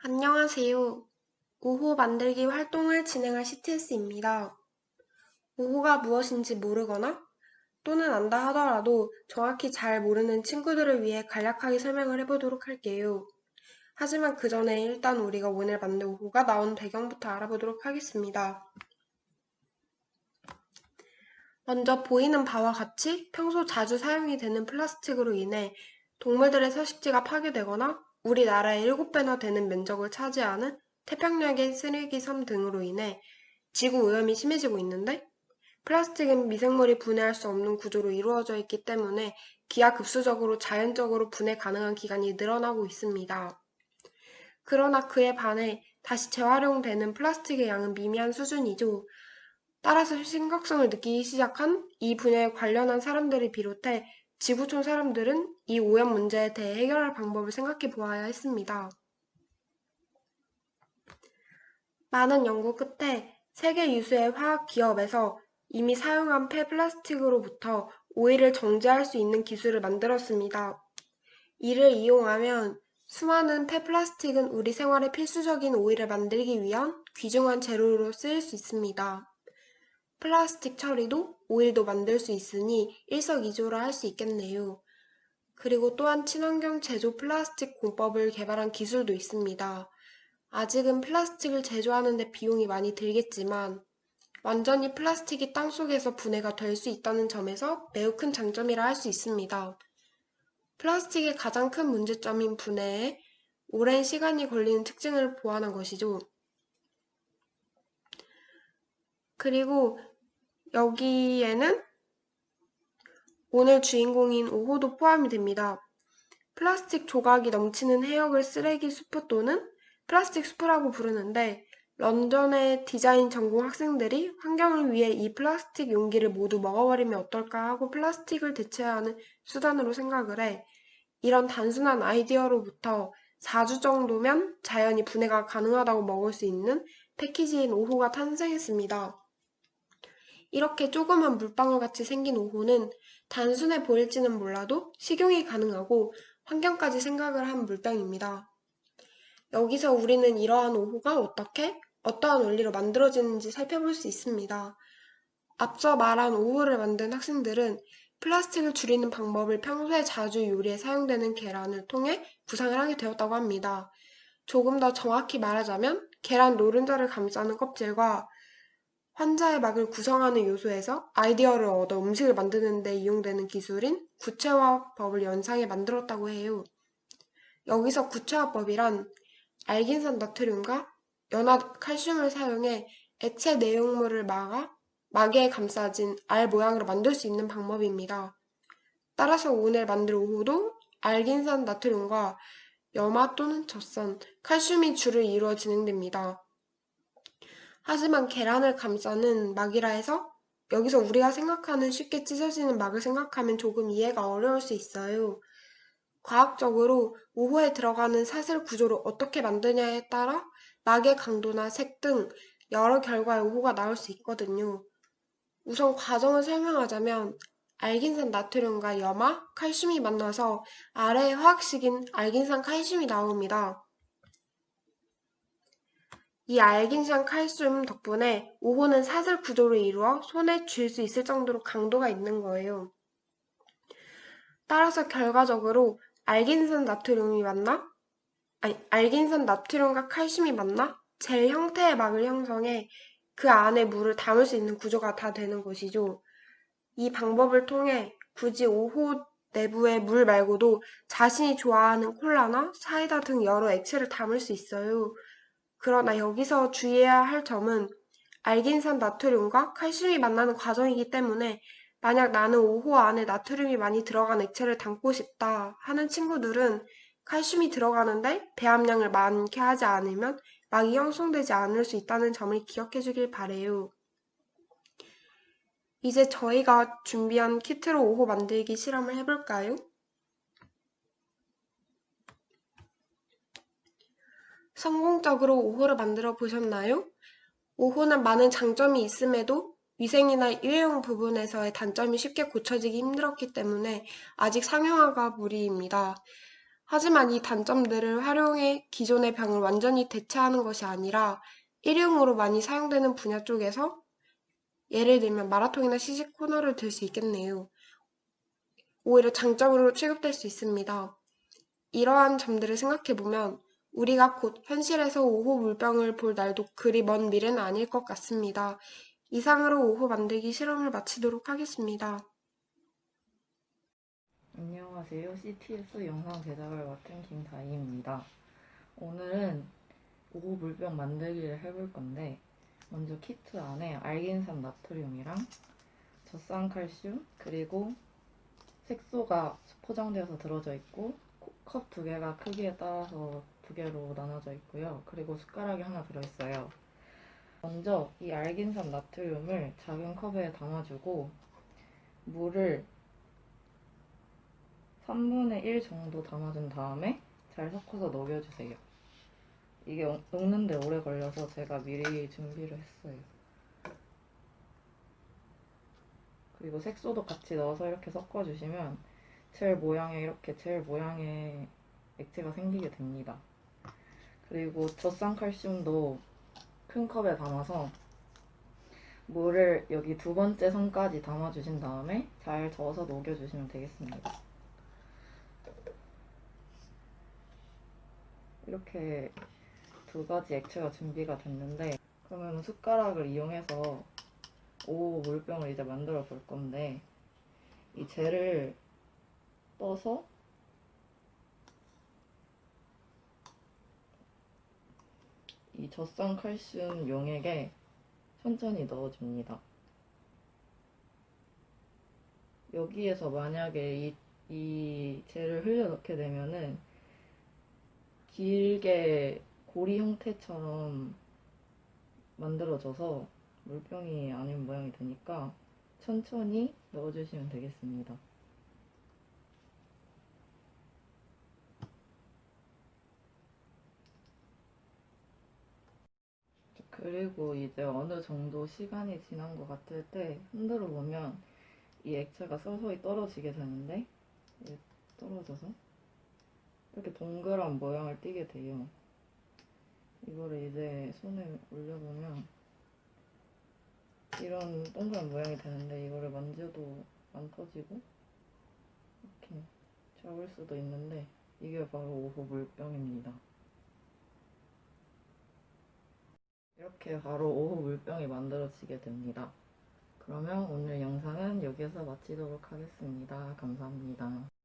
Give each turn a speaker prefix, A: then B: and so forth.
A: 안녕하세요. 5호 만들기 활동을 진행할 CTS입니다. 5호가 무엇인지 모르거나 또는 안다 하더라도 정확히 잘 모르는 친구들을 위해 간략하게 설명을 해보도록 할게요. 하지만 그 전에 일단 우리가 오늘 만들 5호가 나온 배경부터 알아보도록 하겠습니다. 먼저 보이는 바와 같이 평소 자주 사용이 되는 플라스틱으로 인해 동물들의 서식지가 파괴되거나 우리나라의 7배나 되는 면적을 차지하는 태평양의 쓰레기 섬 등으로 인해 지구 오염이 심해지고 있는데, 플라스틱은 미생물이 분해할 수 없는 구조로 이루어져 있기 때문에 기하급수적으로 자연적으로 분해 가능한 기간이 늘어나고 있습니다. 그러나 그에 반해 다시 재활용되는 플라스틱의 양은 미미한 수준이죠. 따라서 심각성을 느끼기 시작한 이 분야에 관련한 사람들을 비롯해 지구촌 사람들은 이 오염 문제에 대해 해결할 방법을 생각해 보아야 했습니다. 많은 연구 끝에 세계 유수의 화학 기업에서 이미 사용한 폐플라스틱으로부터 오일을 정제할 수 있는 기술을 만들었습니다. 이를 이용하면 수많은 폐플라스틱은 우리 생활에 필수적인 오일을 만들기 위한 귀중한 재료로 쓰일 수 있습니다. 플라스틱 처리도 오일도 만들 수 있으니 일석이조로 할 수 있겠네요. 그리고 또한 친환경 제조 플라스틱 공법을 개발한 기술도 있습니다. 아직은 플라스틱을 제조하는 데 비용이 많이 들겠지만 완전히 플라스틱이 땅속에서 분해가 될 수 있다는 점에서 매우 큰 장점이라 할 수 있습니다. 플라스틱의 가장 큰 문제점인 분해에 오랜 시간이 걸리는 특징을 보완한 것이죠. 그리고 여기에는 오늘 주인공인 5호도 포함이 됩니다. 플라스틱 조각이 넘치는 해역을 쓰레기 수프 또는 플라스틱 수프라고 부르는데, 런던의 디자인 전공 학생들이 환경을 위해 이 플라스틱 용기를 모두 먹어버리면 어떨까 하고 플라스틱을 대체해야 하는 수단으로 생각을 해 이런 단순한 아이디어로부터 4주 정도면 자연히 분해가 가능하다고 먹을 수 있는 패키지인 5호가 탄생했습니다. 이렇게 조그만 물방울같이 생긴 5호는 단순해 보일지는 몰라도 식용이 가능하고 환경까지 생각을 한 물병입니다. 여기서 우리는 이러한 5호가 어떠한 원리로 만들어지는지 살펴볼 수 있습니다. 앞서 말한 5호를 만든 학생들은 플라스틱을 줄이는 방법을 평소에 자주 요리에 사용되는 계란을 통해 구상을 하게 되었다고 합니다. 조금 더 정확히 말하자면 계란 노른자를 감싸는 껍질과 환자의 막을 구성하는 요소에서 아이디어를 얻어 음식을 만드는 데 이용되는 기술인 구체화법을 연상해 만들었다고 해요. 여기서 구체화법이란 알긴산 나트륨과 연화 칼슘을 사용해 액체 내용물을 막에 감싸진 알 모양으로 만들 수 있는 방법입니다. 따라서 오늘 만들 5호도 알긴산 나트륨과 염화 또는 젖산, 칼슘이 주를 이루어 진행됩니다. 하지만 계란을 감싸는 막이라 해서 여기서 우리가 생각하는 쉽게 찢어지는 막을 생각하면 조금 이해가 어려울 수 있어요. 과학적으로 5호에 들어가는 사슬 구조를 어떻게 만드냐에 따라 막의 강도나 색 등 여러 결과의 5호가 나올 수 있거든요. 우선 과정을 설명하자면 알긴산 나트륨과 염화, 칼슘이 만나서 아래의 화학식인 알긴산 칼슘이 나옵니다. 이 알긴산 칼슘 덕분에 5호는 사슬 구조를 이루어 손에 쥘 수 있을 정도로 강도가 있는 거예요. 따라서 결과적으로 알긴산 나트륨과 칼슘이 만나 젤 형태의 막을 형성해 그 안에 물을 담을 수 있는 구조가 다 되는 것이죠. 이 방법을 통해 굳이 5호 내부에 물 말고도 자신이 좋아하는 콜라나 사이다 등 여러 액체를 담을 수 있어요. 그러나 여기서 주의해야 할 점은 알긴산 나트륨과 칼슘이 만나는 과정이기 때문에 만약 나는 5호 안에 나트륨이 많이 들어간 액체를 담고 싶다 하는 친구들은 칼슘이 들어가는데 배합량을 많게 하지 않으면 막이 형성되지 않을 수 있다는 점을 기억해 주길 바래요. 이제 저희가 준비한 키트로 5호 만들기 실험을 해볼까요? 성공적으로 5호를 만들어 보셨나요? 5호는 많은 장점이 있음에도 위생이나 일회용 부분에서의 단점이 쉽게 고쳐지기 힘들었기 때문에 아직 상용화가 무리입니다. 하지만 이 단점들을 활용해 기존의 병을 완전히 대체하는 것이 아니라 일회용으로 많이 사용되는 분야 쪽에서 예를 들면 마라톤이나 시식 코너를 들 수 있겠네요. 오히려 장점으로 취급될 수 있습니다. 이러한 점들을 생각해보면 우리가 곧 현실에서 5호 물병을 볼 날도 그리 먼 미래는 아닐 것 같습니다. 이상으로 5호 만들기 실험을 마치도록 하겠습니다.
B: 안녕하세요. CTS 영상 제작을 맡은 김다희입니다. 오늘은 5호 물병 만들기를 해볼 건데 먼저 키트 안에 알긴산 나트륨이랑 젖산칼슘 그리고 색소가 포장되어서 들어져 있고 컵 2개가 크기에 따라서 2개로 나눠져 있고요. 그리고 숟가락이 하나 들어있어요. 먼저 이 알긴산 나트륨을 작은 컵에 담아주고 물을 3분의 1 정도 담아준 다음에 잘 섞어서 녹여주세요. 이게 녹는데 오래 걸려서 제가 미리 준비를 했어요. 그리고 색소도 같이 넣어서 이렇게 섞어주시면 젤 모양의 액체가 생기게 됩니다. 그리고 젖산칼슘도 큰 컵에 담아서 물을 여기 2번째 선까지 담아주신 다음에 잘 저어서 녹여주시면 되겠습니다. 이렇게 2가지 액체가 준비가 됐는데 그러면 숟가락을 이용해서 5호 물병을 이제 만들어 볼 건데 이 젤을 떠서 이 젖산칼슘 용액에 천천히 넣어줍니다. 여기에서 만약에 이 젤을 흘려 넣게 되면은 길게 고리 형태처럼 만들어져서 물병이 아닌 모양이 되니까 천천히 넣어주시면 되겠습니다. 그리고 이제 어느 정도 시간이 지난 것 같을 때 흔들어 보면 이 액체가 서서히 떨어지게 되는데 떨어져서 이렇게 동그란 모양을 띠게 돼요. 이거를 이제 손에 올려보면 이런 동그란 모양이 되는데 이거를 만져도 안 터지고 이렇게 잡을 수도 있는데 이게 바로 5호 물병입니다. 이렇게 바로 5호 물병이 만들어지게 됩니다. 그러면 오늘 영상은 여기서 마치도록 하겠습니다. 감사합니다.